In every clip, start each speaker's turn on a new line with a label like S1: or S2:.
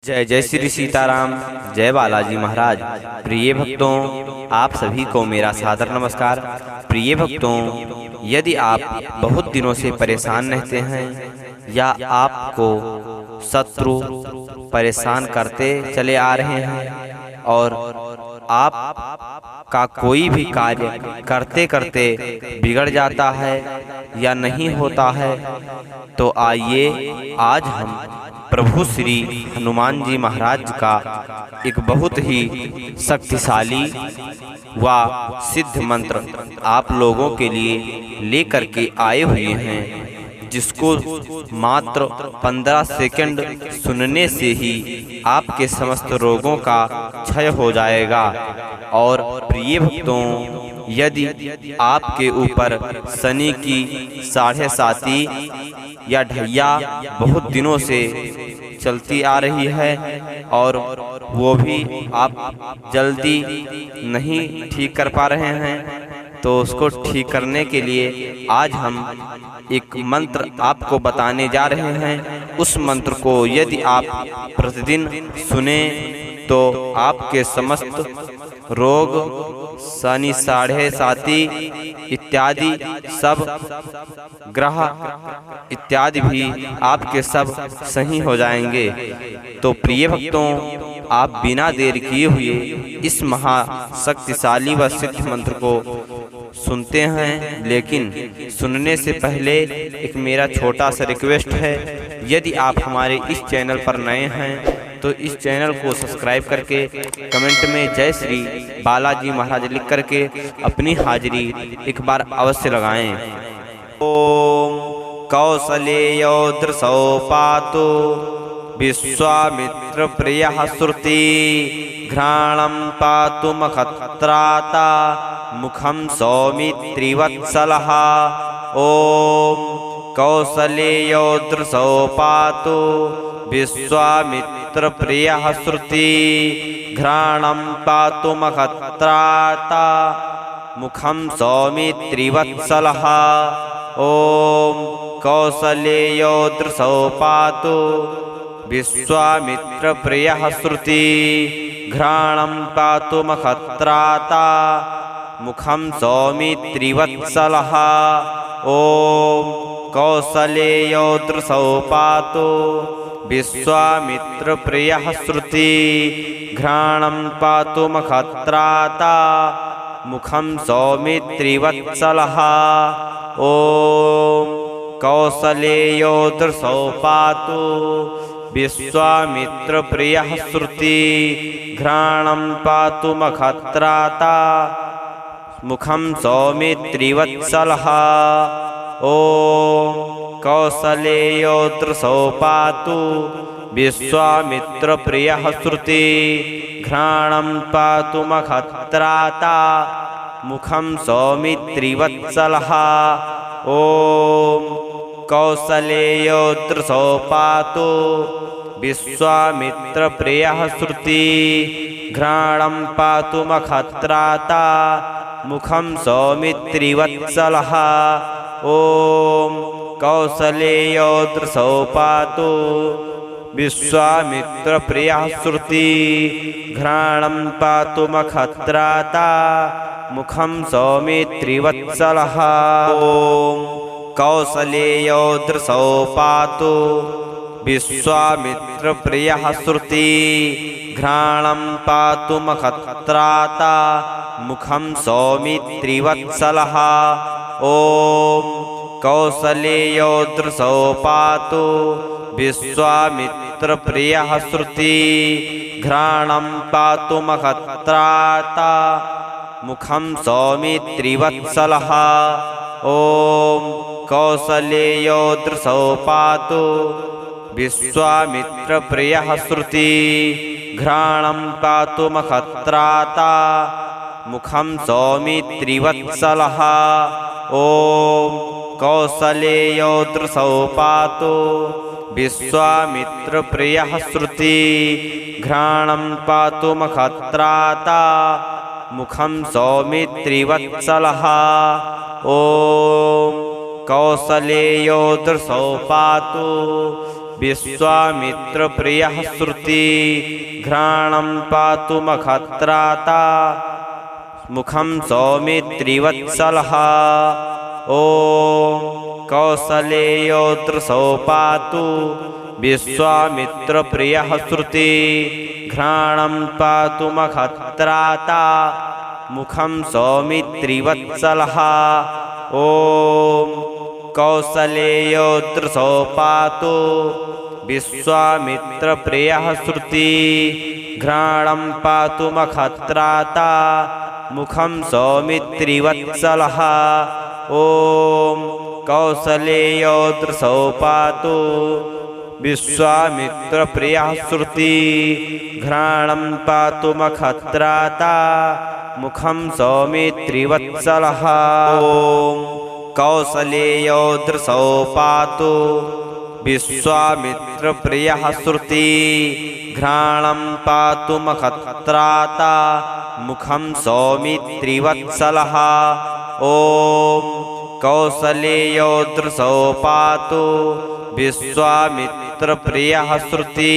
S1: जय जय श्री सीताराम। जय बालाजी महाराज। प्रिय भक्तों, आप सभी को मेरा सादर नमस्कार। प्रिय भक्तों, यदि आप बहुत दिनों से परेशान रहते हैं या आपको शत्रु परेशान करते चले आ रहे हैं और आप का कोई भी कार्य करते करते बिगड़ जाता है या नहीं होता है, तो आइए आज हम प्रभु श्री हनुमान जी महाराज का एक बहुत ही शक्तिशाली व सिद्ध मंत्र आप लोगों के लिए लेकर के आए हुए हैं, जिसको मात्र 15 सेकंड सुनने से ही आपके समस्त रोगों का क्षय हो जाएगा। और प्रिय भक्तों, यदि आपके ऊपर शनि की 7.5 या ढैया बहुत दिनों से चलती आ रही है और वो भी आप जल्दी नहीं ठीक कर पा रहे हैं, तो उसको ठीक करने के लिए आज हम एक मंत्र आपको बताने जा रहे हैं। उस मंत्र को यदि आप प्रतिदिन सुने तो आपके समस्त रोग, शनि 7.5 इत्यादि सब ग्रह इत्यादि भी आपके सब सही हो जाएंगे। तो प्रिय भक्तों, आप बिना देर किए हुए इस महाशक्तिशाली व सिद्ध मंत्र को सुनते हैं, लेकिन सुनने से पहले एक मेरा छोटा सा रिक्वेस्ट है। यदि आप हमारे इस चैनल पर नए हैं तो इस चैनल को सब्सक्राइब करके कमेंट में जय श्री बालाजी महाराज लिख करके अपनी हाजिरी एक बार अवश्य लगाएं। ओम कौसलेयो दृशो पातु विश्वामित्र प्रियः श्रुति घ्राणं पातु मखत्राता मुखं सौमित्रिवत्सलः। ओम कौसलेयो दृशो पातु विश्वामित्र प्रियः श्रुति घ्राणं पातु मखत्राता मुखं सौमित्रिवत्सलः। ओम कौसलेयो दृशो पातु विश्वामित्र प्रियः श्रुति घ्राणं पातु मखत्राता मुखं सौमित्रिवत्सलः। ओम कौसलेयो दृशो पातु विश्वामित्र प्रियः श्रुति घ्राणं पातु मखत्राता मुखं सौमित्रिवत्सलः। ओम कौसलेयो दृशो पातु विश्वामित्र प्रियः श्रुति घ्राणं पातु मखत्राता मुखं सौमित्रिवत्सलः। ओम कौसलेयो दृशो पातु विश्वामित्र प्रियः श्रुति घ्राणं पातु मखत्राता मुखं सौमित्रिवत्सलः। ओम कौसलेयो दृशो पातु विश्वामित्र प्रियः श्रुति घ्राणं पातु मखत्राता मुखं सौमित्रिवत्सलः। ओम कौसलेयो दृशो पातु विश्वामित्र प्रियः श्रुति घ्राणं पातु मखत्राता मुखं सौमित्रिवत्सलः। ओम कौसलेयो दृशो पातु विश्वामित्र प्रियः श्रुति घ्राणं पातु मखत्राता मुखं सौमित्रिवत्सलः। ओम कौसलेयो दृशो पातु विश्वामित्र प्रियः श्रुति घ्राणं पातु मखत्राता मुखं सौमित्रिवत्सलः। ओम कौसलेयो दृशो पातु विश्वामित्र प्रियः श्रुति घ्राणं पातु मखत्राता मुखं सौमित्रिवत्सलः। ओम कौसलेयो दृशो पातु विश्वामित्र प्रियः श्रुति घ्राणं पातु मखत्राता मुखं सौमित्रिवत्सलः। ओम कौसलेयो दृशो पातु विश्वामित्रप्रियः श्रुति घ्राणं पातु मखत्राता मुखं सौमित्रिवत्सलः। ॐ कौसलेयो दृशो पातु विश्वामित्रप्रियः श्रुति घ्राणं पातु मखत्राता मुखं सौमित्रिवत्सलः। ॐ कौसलेयो दृशो पातु विश्वामित्रप्रियः श्रुति घ्राणं पातु मखत्राता मुखं सौमित्रिवत्सलः। ॐ कौसलेयो दृशो पातु विश्वामित्रप्रियः श्रुति घ्राणं पातु मखत्राता मुखं सौमित्रिवत्सलः। ॐ कौसलेयो दृशो पातु विश्वामित्रप्रियः श्रुति घ्राणं पातु मखत्राता मुखं सौमित्रिवत्सलः। ॐ कौसलेयो दृशो पातु विश्वामित्रप्रियः श्रुति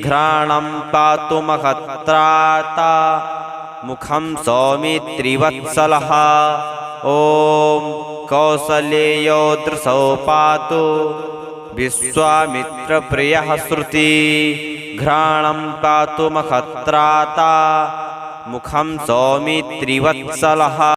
S1: घ्राणं पातु मखत्राता मुखं सौमित्रिवत्सलः। ॐ कौसलेयो दृशो पातु विश्वामित्रप्रियः श्रुति घ्राणं पातु मखत्राता मुखं सौमित्रिवत्सलः।